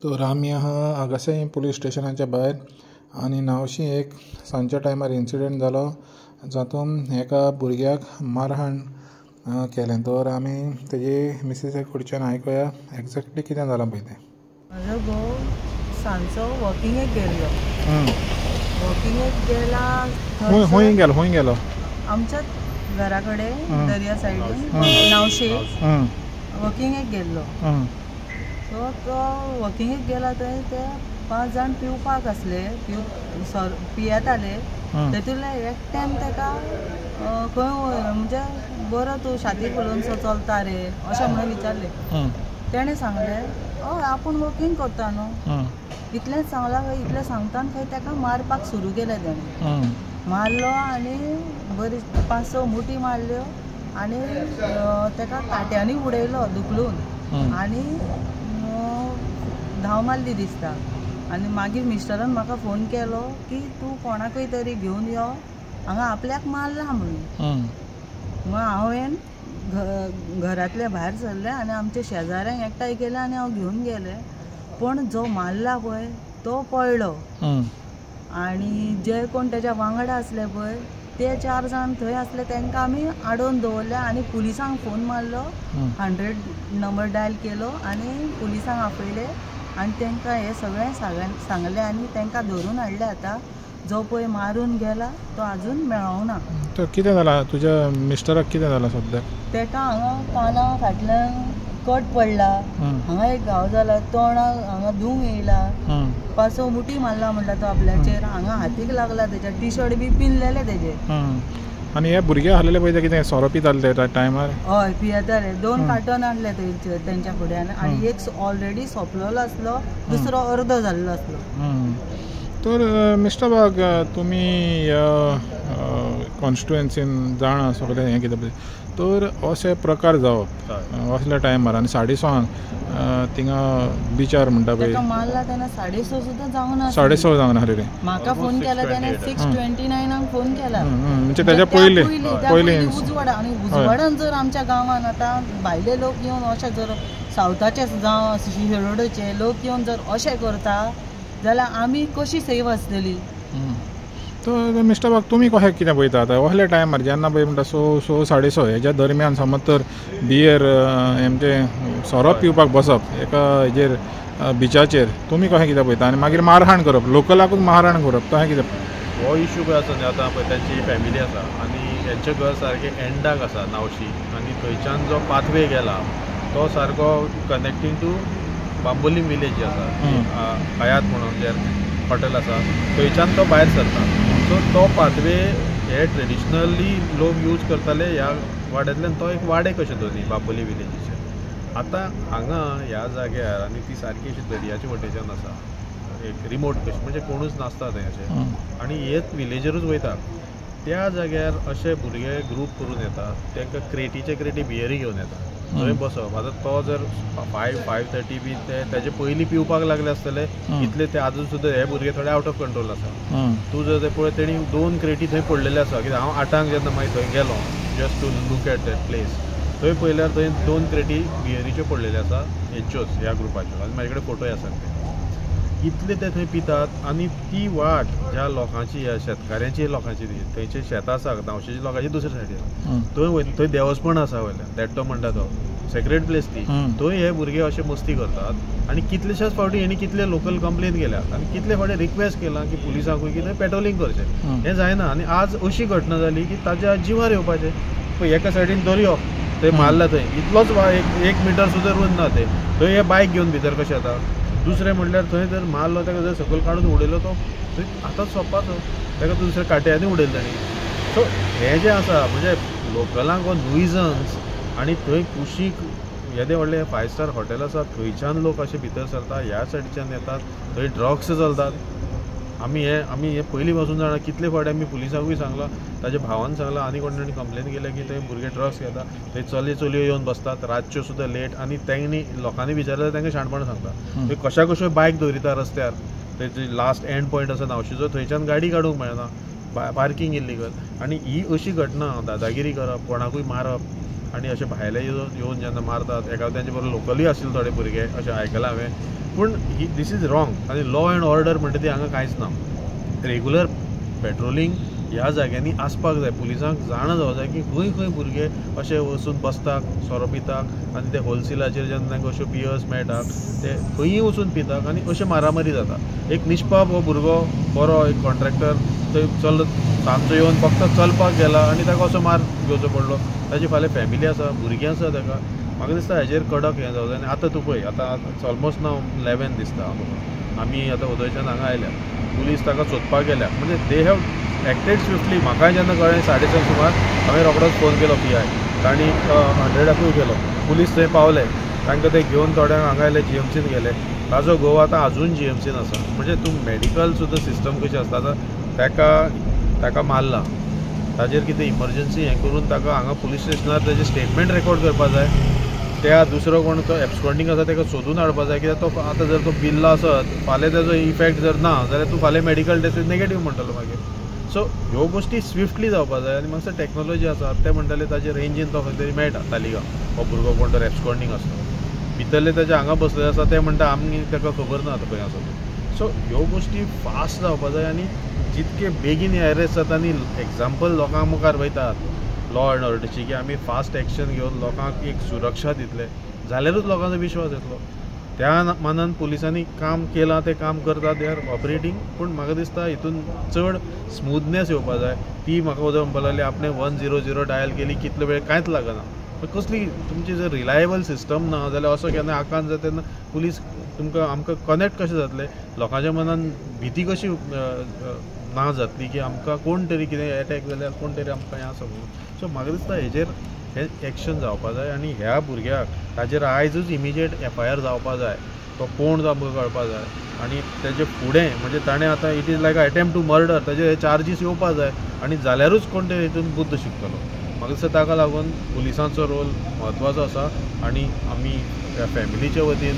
तर आमी आहा आगासाई पुलीस स्टेशनाच्या भायर आनी नावशी एक सांजच्या टायमार इन्सिडंट जालो जातून एका भुरग्याक मारहाण केलें. तर आमी तेजे मिसेसा कडच्यान आयकुया एक्झॅक्टली कितें जालां पळय तें. म्हाजो घोव सांजचो वॉकिंगेक गेल्लो. वॉकिंगेक खंय गेलो? आमच्याच घरा कडेन दर्या सायडीन नावशे वॉकिंगेक गेल्लो. सो तो वॉकिंगेक गेला थंय ते 5 जाण पिवपाक आसले, पियेताले. तेतूंतले एकट्यान तेका खंय म्हणजे बरो तूं छाती फुलोवन सो चलता रे अशें म्हणून विचारलें. तेणें सांगलें हय आपूण वॉकिंग करता न्हू. इतलेंच सांगलां खंय, इतलें सांगतान खंय तेका मारपाक सुरू केलें. तेणें मारलो आनी बरी 5-6 मुठी मारल्यो आनी तेका काट्यांनी उडयलो दुखलून आनी धांव मारली दिसता. आनी मागीर मिस्टरान म्हाका फोन केलो की तूं कोणाकय तरी घेवन यो, हांगा आपल्याक मारला म्हणून. मग हांवें घरांतले भायर सरलें आनी आमच्या शेजाऱ्यांक एकठांय केलें आनी हांव घेवन गेलें. पण जो मारला पळय तो पळलो आनी जे कोण तेच्या वांगडा आसले पळय ते 4 जाण थंय आसले तांकां आमी आडोवन दवरले आनी पुलिसांक फोन मारलो. 100 नंबर डायल केलो आनी पुलिसांक आपयले आनी तांकां हे सगळें सांगलें आनी तांकां धरून हाडले. आतां जो पळय मारून गेला तो आजून मेळोंक ना. तर कितें जालां तुज्या मिस्टराक? कितें जालां सद्याक? ताका हांगा काना फाटल्यान कट पडला, हांगा एक घाव जाला, तोंडाक हांगा दुंग येयला, 5-6 मुठी मारला म्हणटा तो आपल्याचेर. हांगा हातीक लागला, तेच्या टी शर्ट बी पिनलेले तेजे. आनी हे भुरगे आहलेले पळय ते कितें सोरो पिताले त्या टायमार? हय पियेताले. 2 कार्टन हाडले तेंच्या फुड्यान आनी एक ऑलरेडी सोंपलेलो आसलो, दुसरो अर्दो जाल्लो आसलो. तर मिस्टर बाग तुमी कॉन्स्टिट्युएन्सीन जाणा सगळें हें कितें पळय. तर अशे प्रकार जावप असल्या टायमार आनी 6:30 थिंगा बिचार म्हणटा पळय मारला तेन्ना 6:30 सुद्दां जावंक ना. 6:30 जावंक ना रे. म्हाका फोन केला तेणे 6:29 फोन केला. म्हणजे तेच्या पयलीं उजवाड. आनी उजवाडान जर आमच्या गांवांत आतां भायले लोक येवन अशे जर सावथाचे जावं शिरोडेचे लोक येवन जर अशें करता जाल्यार आमी कशी सेफ आसतली? तर मिस्टर बाग तुमी कशें कितें पळयता आतां असल्या टायमार जेन्ना पळय म्हणटा 6:30 हेच्या दरम्यान समज तर बियर हेंचे सोरो पिवपाक बसप एका हेजेर बिचाचेर, तुमी कशें कितें पळयता? आनी मागीर मारहाण करप, लोकलाकूच मारहाण करप, तशें कितें? हो इश्यू पळय आसा न्ही आतां पळय तांची फॅमिली आसा आनी हेंचें घर सारकें एंडाक आसा नावशी आनी थंयच्यान जो पाथवे गेला तो सारको कनेक्टींग टू बांबोली विलेज जी आसा हयात म्हणून जे हॉटेल आसा थंयच्यान तो भायर सरता. सो तो पाथवे हे ट्रेडिशनली लोक यूज करताले ह्या वाड्यांतल्यान तो एक वाडे कशें दोनी बांबोली विलेजीचे. आतां हांगा ह्या जाग्यार आनी ती सारकी अशी दर्याच्या वटेच्यान आसा, एक रिमोट कशी म्हणजे कोणूच नासता थंय अशें आनी हेच विलेजरूच वयता. त्या जाग्यार अशे भुरगे ग्रूप करून येतात, तांकां क्रेटी बियरी घेवन येतात, थंय बसप. आतां तो जर 5:30 बी तेजे पयलीं पिवपाक लागले आसतले इतले ते आजून सुद्दां हे भुरगे थोडे आउट ऑफ कंट्रोल आसा. तूं जर ते पळय तेणी 2 क्रेटी थंय पडलेले आसा. कित्याक हांव 8 जेन्ना मागीर थंय गेलो just to look at that place, थंय पळयल्यार थंय 2 क्रेटी बियरीच्यो पडलेले आसा हेच्योच ह्या ग्रुपाच्यो आनी म्हाजे कडेन फोटोय आसात ते. इतले ते थंय पितात आनी ती वाट ज्या लोकांची ह्या शेतकाऱ्यांची लोकांची थंयचे शेतां आसा नावशेच्या लोकांची दुसरे सायडीन थंय देवस्पण आसा वयल्यान देट्टो म्हणटा तो सेक्रेट प्लेस ती. थंय हे भुरगे अशे मस्ती करतात आनी कितलेशेच फावटी हेणी कितले लोकल कंप्लेन केल्यात आनी कितले फावटी रिक्वेस्ट केला की पुलिसांकूय की थंय पेट्रोलिंग करचें. हें जायना आनी आज अशी घटना जाली की ताच्या जिवार येवपाचें. पळय एका सायडीन दर्यो थंय मारला, थंय इतलोच 1 मिटर सुद्दां उरून ना ते. थंय हे बायक घेवन भितर कशें येता. दुसरें म्हणल्यार थंय जर मारलो ताका जर सकयल काडून उडयलो तो थंय आतांच सोंपपाचो, ताका दुसऱ्या काट्यांनी उडयलो ताणी. सो हें जें आसा म्हणजे लोकलांक हो नुइजन्स आनी थंय कुशीक येदे व्हडले 5 स्टार हॉटेल आसा थंयच्यान लोक अशे भितर सरतात, ह्या सायडीच्यान येतात, थंय ड्रग्स चलतात. आमी हे पयलीं पासून जाणा कितले फावटी आमी पुलिसांकूय सांगलां, ताच्या भावान सांगलां आनी कोणांनी कंप्लेन केल्या की थंय भुरगे ड्रग्स घेतात, थंय चलयो येवन बसतात रातच्यो सुद्दां लेट आनी तांणी लोकांनी विचारल्यार तांकां शाणपण सांगता. थंय कशा बायक दवरिता रस्त्यार, थंय लास्ट एंड पॉयंट आसा नावशीचो थंयच्यान गाडी काडूंक मेळना, पार्किंग इल्लीगल. आनी ही अशी घटना दादागिरी करप, कोणाकूय मारप आनी अशे भायले येवन जेन्ना मारतात. एका तेंचे बरोबर लोकलूय आशिल्ले थोडे भुरगे अशें आयकलां हांवें. पूण दीस इज रॉंग आनी लॉ अँड ऑर्डर म्हणटा ती हांगा कांयच ना. रेगुलर पेट्रोलिंग ह्या जाग्यांनी आसपाक जाय. पुलिसांक जाण जावं जाय की खंय खंय भुरगे अशे वचून बसतात, सोरो पितात आनी ते होलसेलाचेर जेन्ना तांकां अश्यो बियर्स मेळटात ते खंयी वचून पितात आनी अशे मारामारी जाता. एक निश्पाप हो भुरगो बरो एक कॉन्ट्रॅक्टर थंय सांजचो येवन फक्त चलपाक गेला आनी ताका असो मार घेवचो पडलो. ताची फाल्यां फॅमिली आसा, भुरगीं आसा ताका. म्हाका दिसता हेजेर कडक हें जावं जाय. आनी आतां तूं पळय आतां ऑलमोस्ट नाव 11 दिसता आमी आतां उदयच्यान हांगा आयल्या. पुलीस ताका सोदपाक गेल्या. म्हणजे दे हॅव एक्टेड स्विफ्टली. म्हाकाय जेन्ना कळ्ळें 6:30 सुमार हांवें रोखडोच फोन केलो PI. तांणी 100 केलो. पुलीस थंय पावले. तांकां ते घेवन थोड्यांक हांगा आयले, GMCन गेले. ताजो घोव आतां आजून GMCन आसा. म्हणजे तूं मेडिकल सुद्दां सिस्टम कशें आसता. आतां ताका मारला, ताजेर कितें इमर्जन्सी हें करून ताका हांगा पुलीस स्टेशनार ताजें स्टेटमेंट रेकॉर्ड करपा जाय. त्या दुसरो कोण तो एब्सकॉन्डिंग आसा ताका सोदून हाडपा जाय. कित्याक तो आतां जर तो बिल्लो आसत, फाल्यां ताजो इफेक्ट जर ना जाल्यार तूं फाल्यां मेडिकल टेस्ट नेगेटीव म्हणटलो मागीर. सो ह्यो गोश्टी स्विफ्टली जावपा जाय. आनी म्हाका टॅक्नोलॉजी आसा ते म्हणटाले ताजे रेंजीन तो खंय तरी मेळटा तालिगांव हो भुरगो कोण तर एब्सकॉन्डिंग आसता. भितरले ताजे हांगा बसले आसा ते म्हणटा आमी ताका खबर ना आतां खंय आसा तो. सो ह्यो गोश्टी फास्ट जावपा जाय आनी जितके बेगीन अरेस्ट जाता आनी एग्जाम्पल लोकांक मुखार वयतात लॉ अँड ऑर्डरची की आमी फास्ट एक्शन घेवन लोकांक एक सुरक्षा दितले जाल्यारूच लोकांचो विश्वास येतलो. त्या मानान पुलिसांनी काम केलां तें काम करता, दे आर ऑपरेटींग. पूण म्हाका दिसता हितून चड स्मूथनेस येवपा जाय. ती म्हाका उदक म्हणपा लागली आपणें 100 डायल केली कितलो वेळ कांयच लागना. कसली तुमची जर रिलायबल सिस्टम ना जाल्यार असो केन्ना आकांत जाता तेन्ना पुलीस तुमकां आमकां कनेक्ट कशें जातले. लोकांच्या मनान भीती कशी ना जातली की आमकां कोण तरी कितें एटॅक जाल्यार कोण तरी आमकां हें आसा म्हणून. सो म्हाका दिसता हेजेर हें एक्शन जावपा जाय आनी ह्या भुरग्याक ताजेर आयजूच इमिजिएट FIR जावपा जाय. तो कोण तो आमकां कळपा जाय आनी तेजे फुडें म्हणजे ताणें आतां it is like attempt to murder ताजे चार्जीस येवपा जाय आनी जाल्यारूच कोण तरी हितून बुद्ध शिकतलो. म्हाका दिसता ताका लागून पुलिसांचो रोल म्हत्वाचो आसा आनी आमी त्या फॅमिलीच्या वतीन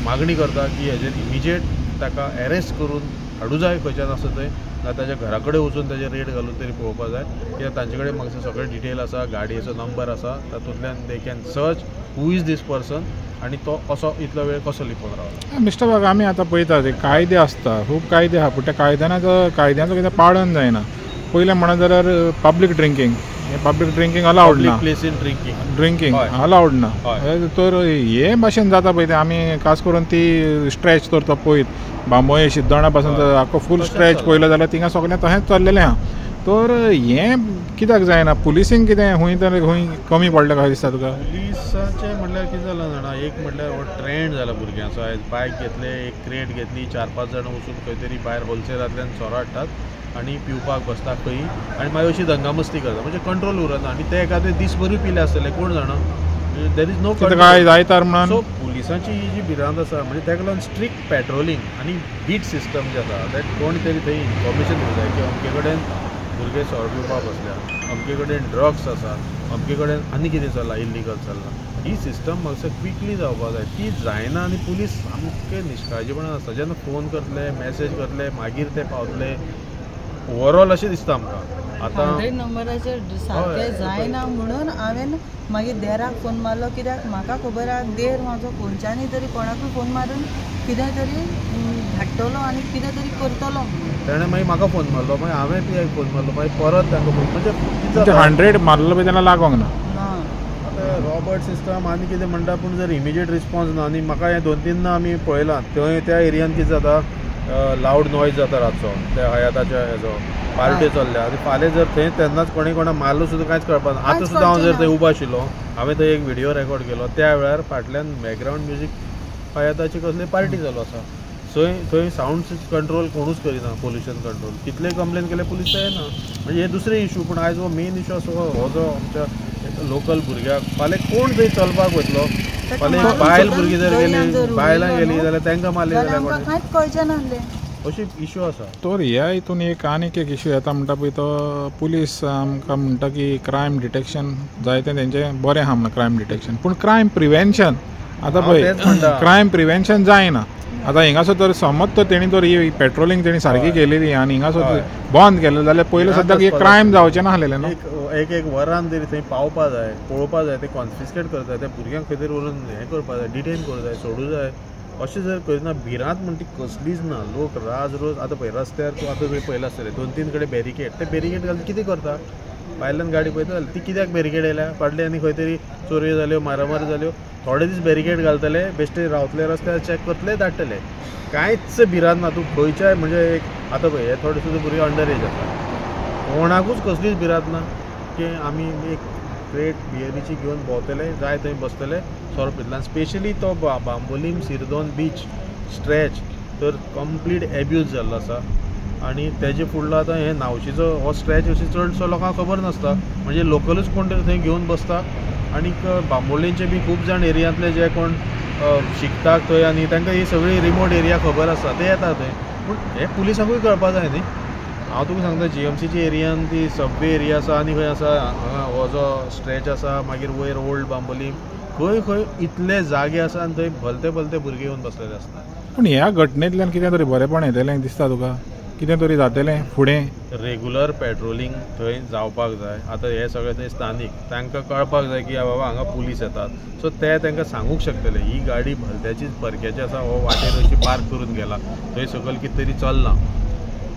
मागणी करता की हेजेर इमिजिएट ताका अरेस्ट करून हाडूं जाय खंयच्यान आसा थंय. ना ताच्या घरा कडेन वचून ताजेर रेड घालून तरी पळोवपा जाय. कित्याक तांचे कडेन म्हाका सगळे डिटेल आसा, गाडयेचो नंबर आसा, तातूंतल्यान they can search who is this person आनी तो असो इतलो वेळ कसो लिपोवन रावला. मिस्टर बाग आमी आतां पळयता ते कायदे आसता, खूब कायदे आहा, पूण त्या कायद्याचो कितें पालन जायना. पयलें म्हणत जाल्यार पब्लीक ड्रिंकींग अलावड ना. प्लेस इन ड्रिंकींग अलावड ना. तर हे भाशेन जाता पळय ते आमी खास करून ती स्ट्रेच तर तो पळयत बांबोये शिरदोणा पासून आख्खो फूल स्ट्रेच पळयलो जाल्यार थिंगा सगळें तशेंच चल्लेलें आहा. तर हें कित्याक जायना? पुलिसींक कितें खंय कमी पडलें कशें दिसता तुका? पुलिसांचें म्हणल्यार कितें जालां जाणा, एक म्हणल्यार हो ट्रेंड जाला भुरग्यांचो. आयज बायक घेतले, एक क्रेट घेतली, 4-5 जाणां वचून खंय तरी भायर होलसेलांतल्यान सोरो हाडटात आनी पिवपाक बसता खंयी आनी मागीर अशी दंगामस्ती करता. म्हणजे कंट्रोल उरना आनी ते एखादे दीसभरूय पिले आसतले कोण जाणा. देर इज नो काय जायतार म्हणून. सो पुलिसांची ही जी भिरांत आसा म्हणजे ताका लागून स्ट्रिक्ट पेट्रोलिंग आनी बीट सिस्टम जे आसा ते कोण तरी थंय इन्फॉर्मेशन दिवं जाय की अमके कडेन भुरगे सोरो पिवपाक बसल्या, अमके कडेन ड्रग्स आसा, अमके कडेन आनी कितें चल्लां इल्लिगल चल्लां. ही सिस्टम म्हाका क्विकली जावपा जाय. ती जायना आनी पुलीस सामके निश्काळजीपणान आसता. जेन्ना फोन करतले, मॅसेज करतले, मागीर ते पावतले. ओवरऑल अशें दिसता आमकां. आतां 100 नंबराचेर सारकें जायना म्हणून हांवें मागीर देराक फोन मारलो. कित्याक म्हाका खबर आहा देर म्हाजो खंयच्यानी तरी कोणाकूय फोन मारून कितें तरी धाडटलो आनी कितें तरी करतलो. ताणें मागीर म्हाका फोन मारलो, मागीर हांवें PIक फोन मारलो, मागीर परत तांकां फोन. म्हणजे 100 मारलो पळय तेन्ना लागोंक ना. आतां रॉबर्ट सिस्टम आनी कितें म्हणटा पूण जर इमिजिएट रिस्पॉन्स ना. आनी म्हाका हें 2-3 आमी पळयलां थंय त्या एरियान कितें जाता लावड नॉयज जाता रातचो. त्या हयाताच्या हेजो पार्टी चल्ल्या आनी फाल्यां जर थंय तेन्नाच कोणा मारलो सुद्दां कांयच कळपाना. आतां सुद्दां हांव जर थंय उबो आशिल्लो, हांवें थंय एक व्हिडियो रेकॉर्ड केलो. त्या वेळार फाटल्यान बॅकग्रावंड म्युजीक हयाताची कसली पार्टी चालू आसा. थंय सावंड कंट्रोल कोणूच करिना, पोल्युशन कंट्रोल. कितले कंप्लेन केले पुलीस थंय येना. म्हणजे हे दुसरे इशू. पूण आयज हो मेन इशू असो हो जो आमच्या लोकल भुरग्याक फाल्यां कोण थंय चलपाक वतलो. फाल्यां बायल भुरगीं जर गेली, बायलां गेली जाल्यार तांकां मारली जाल्यार कांयच कळचें नासलें. अशी इशू आसा. तर ह्या हितून आनीक एक इशू येता म्हणटा पळय तो पुलीस आमकां म्हणटा की क्रायम डिटेक्शन जायतें तेंचें बरें आहा म्हणून क्रायम डिटेक्शन. पूण क्रायम प्रिवेंशन आतां पळय क्रायम प्रिवेंशन जायना. आतां हिंगासर तर समज तर तेणी तर ही पेट्रोलिंग तेणी सारकी केलेली आनी हिंगासर बंद केलें जाल्यार पयलीं सद्याक एक क्रायम जावचें नासलेलें न्हू. एक वरान तरी थंय पावपा जाय, पळोवपा जाय, ते कॉन्फिस्केट करता जाय, त्या भुरग्यांक खंय तरी व्हरून हें करपा जाय, डिटेन करूं जाय, सोडूं जाय. अशें जर करिना भिरांत म्हणटी कसलीच ना. लोक राज रोज आतां पळय रस्त्यार तूं आतां थंय पळयलां आसतलें 2-3 कडेन बॅरिकेड. ते बॅरिकेड घालून कितें करता? भायल्यान गाडी पळयता जाल्यार ती कित्याक बॅरिकेड येयल्या? फाटल्यान आनी खंय तरी चोरयो जाल्यो, मारामारी जाल्यो, थोडे दीस बॅरिकेड घालतले, बेश्टे रावतले रस्त्यार, चॅक करतले, धाडटले. कांयच भिरांत ना. तूं खंयच्याय म्हणजे एक आतां पळय हे थोडे सुद्दां भुरगे अंडर एज आसा, कोणाकूच कसलीच भिरांत ना की आमी एक क्रेट बियरीची घेवन भोंवतले, जाय थंय बसतले, सोरपितल्यान. स्पेशली तो बांबोलीम सिरदोन बीच स्ट्रेच तर कंप्लीट एब्यूज जाल्लो आसा. आनी तेजे फुडलो आतां हे नावशीचो हो स्ट्रेच अशें चडसो लोकांक खबर नासता. म्हणजे लोकलूच कोण तरी थंय घेवन बसता. आनीक बांबोलींचे बी खूब जाण एरियांतले जे कोण शिकतात थंय आनी तांकां ही सगळी रिमोट एरिया खबर आसता ते येता थंय. पूण हे पुलिसांकूय कळपा जाय न्ही. हांव तुका सांगता GMCच्या एरियान ती सबवे एरिया आसा आनी खंय आसा हांगा हो जो स्ट्रेच आसा, मागीर वयर ओल्ड बांबोलीम, खंय खंय इतले जागे आसा आनी थंय भलते भलते भुरगे येवन बसलेले आसता. पूण ह्या घटनेंतल्यान कितें तरी बरेपण येतलें दिसता तुका? कितें तरी जातलें फुडें? रेगुलर पेट्रोलिंग थंय जावपाक जाय. आतां हे सगळे थंय स्थानीक तांकां कळपाक जाय की बाबा हांगा पुलीस येतात, सो ते तांकां सांगूंक शकतले ही गाडी भलत्याचीच परक्याची आसा, हो वाटेर अशी पार्क करून गेला, थंय सकयल कितें तरी चलना.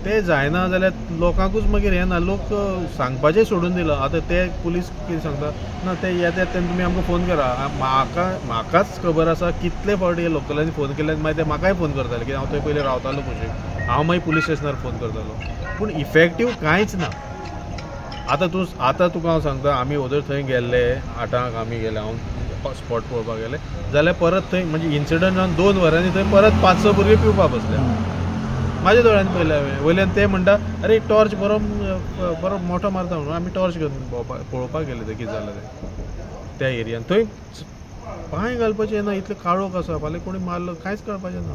ते जायना जाल्यार लोकांकूच मागीर हें ना, लोक सांगपाचें सोडून दिलां. आतां ते पुलीस कितें सांगता ना, ते येतात तेन्ना तुमी आमकां फोन करा. म्हाकाच खबर आसा कितले फावटी लोकलांनी फोन केले, मागीर ते म्हाकाय फोन करताले की हांव थंय पयलीं रावतालो पयशे, हांव मागीर पुलीस स्टेशनार फोन करतालो. पूण इफेक्टीव कांयच ना. आतां तुका हांव सांगता, आमी ओदर थंय गेल्ले 8 आमी गेले, हांव स्पॉट पळोवपाक गेले जाल्यार परत थंय म्हणजे इन्सिडंट जावन 2 वरांनी थंय परत 5-6 भुरगे पिवपाक बसले. म्हाज्या दोळ्यांनी पयल्या वयल्यान ते म्हणटा अरे टॉर्च बरो मोठो मारता म्हणून आमी टॉर्च घेवन पळोवपाक गेले ते कितें जालें तें त्या एरियान. थंय पांय घालपाचें ना, इतलें काळोख आसा, फाल्यां कोणी मारलो कांयच कळपाचें ना.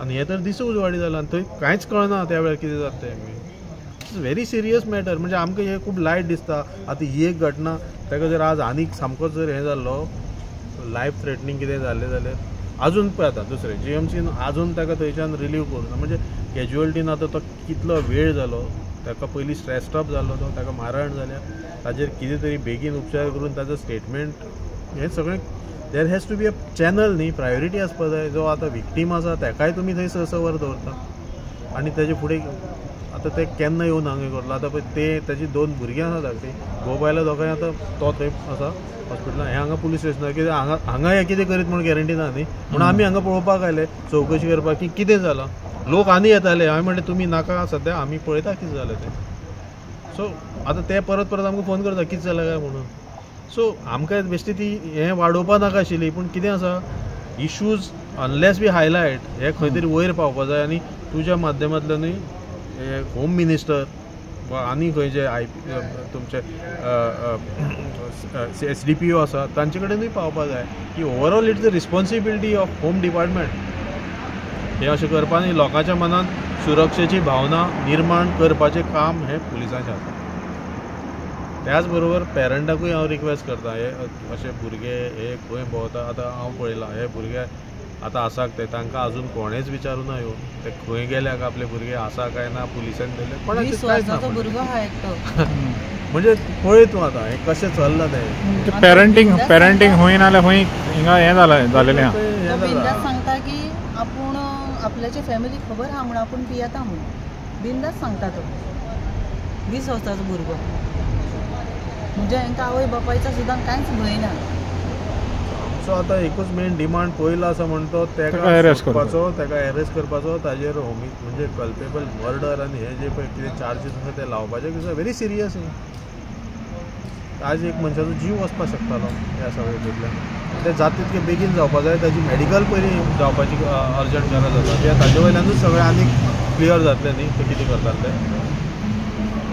आनी हे तर दिस उजवाडी जाला आनी थंय कांयच कळना त्या वेळार कितें जाता तें. It's very serious matter. म्हणजे आमकां हे खूब लायट दिसता. आतां ही एक घटना, ताका जर आज आनीक सामकोच जर हें जाल्लो, लायफ थ्रेटनींग कितें जाल्लें जाल्यार अजून पळय आतां दुसरें GMCन अजून ताका थंयच्यान रिलीव करूं ना. म्हणजे कॅज्युअलिटीन आतां तो कितलो वेळ जालो, ताका पयलीं स्ट्रेस स्टॉप जाल्लो, तो ताका मारहाण जाल्या, ताजेर कितें तरी बेगीन उपचार करून ताजो स्टेटमेंट हें सगळें. There has to be a channel न्ही, प्रायोरिटी आसपा जाय. जो आतां विक्टीम आसा ताकाय तुमी थंय 6 वर दवरता आनी तेजे फुडें आतां ते केन्ना येवन हांगा करतलो. आतां पळय ते ताजी 2 भुरगीं आसा धाकटी, घोव बायला दोगांय आतां तो थंय आसा हॉस्पिटलान, हे हांगा पुलीस स्टेशनार. कितें हांगा हे कितें करीत म्हूण गॅरंटी ना न्ही. पूण आमी हांगा पळोवपाक आयले, चवकशी करपाक की कितें जालां. लोक आनी येताले, हांवें म्हणलें तुमी नाका सद्या, आमी पळयता कितें जालें तें. सो आतां ते परत परत आमकां फोन करता कितें जालें काय म्हणून. सो आमकां बेश्टी ती हें वाडोवपा नाका आशिल्ली. पूण कितें आसा, इश्यूज अनलेस बी हायलायट हे खंय तरी वयर पावपा जाय. आनी तुज्या माध्यमांतल्यानूय हे होम मिनिस्टर वा आनी खंयचे तुमचे SDPO आसा तांचे कडेनूय पावपाक जाय की overall it's the responsibility of home department हे अशें करपा न्ही. लोकांच्या मनान सुरक्षेची भावना निर्माण करपाचें काम हें पुलिसांचें आसा. त्याच बरोबर पेरंटाकूय हांव रिक्वेस्ट करता, हे अशे भुरगे हे खंय भोंवता. आतां हांव पळयलां हे भुरगे आतां आसाक ते तांकां आजून कोणेच विचारूं ना येवन ते खंय गेल्याक आपले भुरगे आसा काय ना, पुलिसांनी दिले कोणाचें कांयच ना. भुरगो आहा एकटो. म्हणजे पळय तूं आतां हें कशें चल्लां तें. पेरंटींग हूंय नाल्यार हूंय हिंगा हें जालेलें आहा. बिंदास सांगता की आपूण आपल्याच्या फॅमिलीक खबर आहा म्हणून आपूण पियेता म्हणून बिंदास सांगता तो. 20 वर्साचो भुरगो. म्हणजे हांकां आवय बापायचा सुद्दां कांयच भंय ना. सो आतां एकूच मेन डिमांड पयलो आसा म्हणटो ताका अरेस्ट करपाचो, ताजेर म्हणजे कल्पेबल मर्डर आनी हे जे पळय कितें चार्जीस आसा ते लावपाचे. It's very serious. आज एक मनशाचो जीव वचपाक शकतालो ह्या सगळे हातूंतल्यान. ते जाता तितके बेगीन जावपाक जाय. ताजी मेडिकल पयलीं जावपाची अर्जंट गरज आसा. कित्याक ताजे वयल्यानूच सगळें आनीक क्लियर जातलें न्ही ते कितें करतात ते.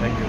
थँक्यू.